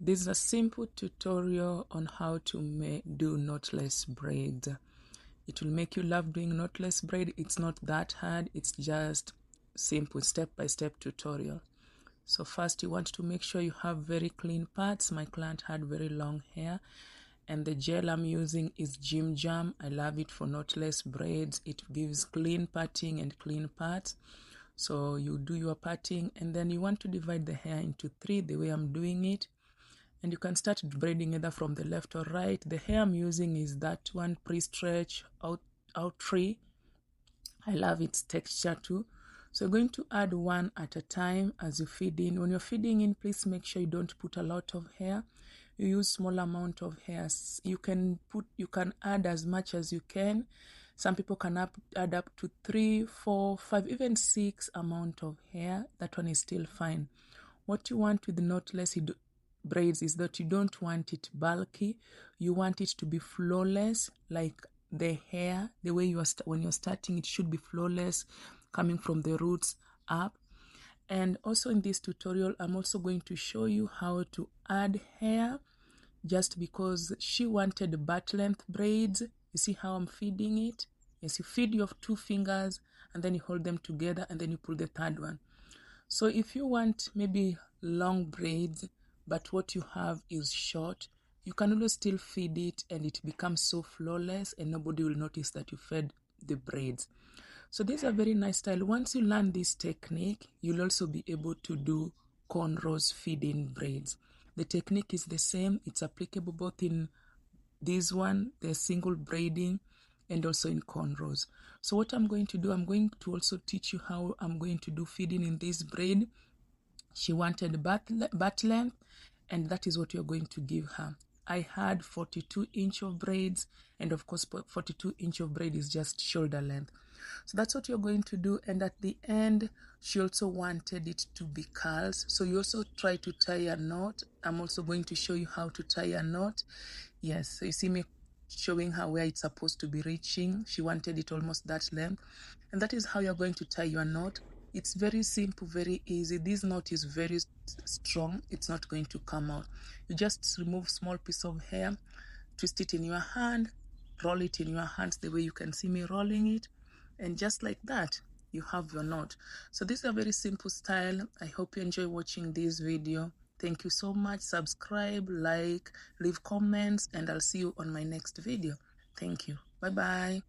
This is a simple tutorial on how to do knotless braids. It will make you love doing knotless braid. It's not that hard. It's just simple step-by-step tutorial. So first you want to make sure you have very clean parts. My client had very long hair, and the gel I'm using is Jim Jam. I love it for knotless braids. It gives clean parting and clean parts. So you do your parting, and then you want to divide the hair into 3 the way I'm doing it. And you can start braiding either from the left or right. The hair I'm using is that one, pre-stretch out tree. I love its texture too. So you're going to add one at a time as you feed in. When you're feeding in, please make sure you don't put a lot of hair. You use small amount of hairs. You can add as much as you can. Some people can add up to 3, 4, 5, even 6 amount of hair. That one is still fine. What you want with the knotless braids is that you don't want it bulky. You want it to be flawless, like the hair, the way when you're starting, it should be flawless, coming from the roots up. And also in this tutorial, I'm also going to show you how to add hair, just because she wanted butt length braids. You see how I'm feeding it? Yes, you feed your 2 fingers and then you hold them together and then you pull the 3rd one. So if you want maybe long braids, but what you have is short, you can always still feed it and it becomes so flawless and nobody will notice that you fed the braids. So this is a very nice style. Once you learn this technique, you'll also be able to do cornrows feeding braids. The technique is the same. It's applicable both in this one, the single braiding, and also in cornrows. So what I'm going to do, I'm going to also teach you how I'm going to do feeding in this braid. She wanted butt length, and that is what you're going to give her. I had 42-inch of braids, and of course 42-inch of braid is just shoulder length. So that's what you're going to do. And at the end, she also wanted it to be curls. So you also try to tie a knot. I'm also going to show you how to tie a knot. Yes, so you see me showing her where it's supposed to be reaching. She wanted it almost that length. And that is how you're going to tie your knot. It's very simple, very easy. This knot is very strong. It's not going to come out. You just remove small piece of hair, twist it in your hand, roll it in your hands the way you can see me rolling it. And just like that, you have your knot. So this is a very simple style. I hope you enjoy watching this video. Thank you so much. Subscribe, like, leave comments, and I'll see you on my next video. Thank you. Bye-bye.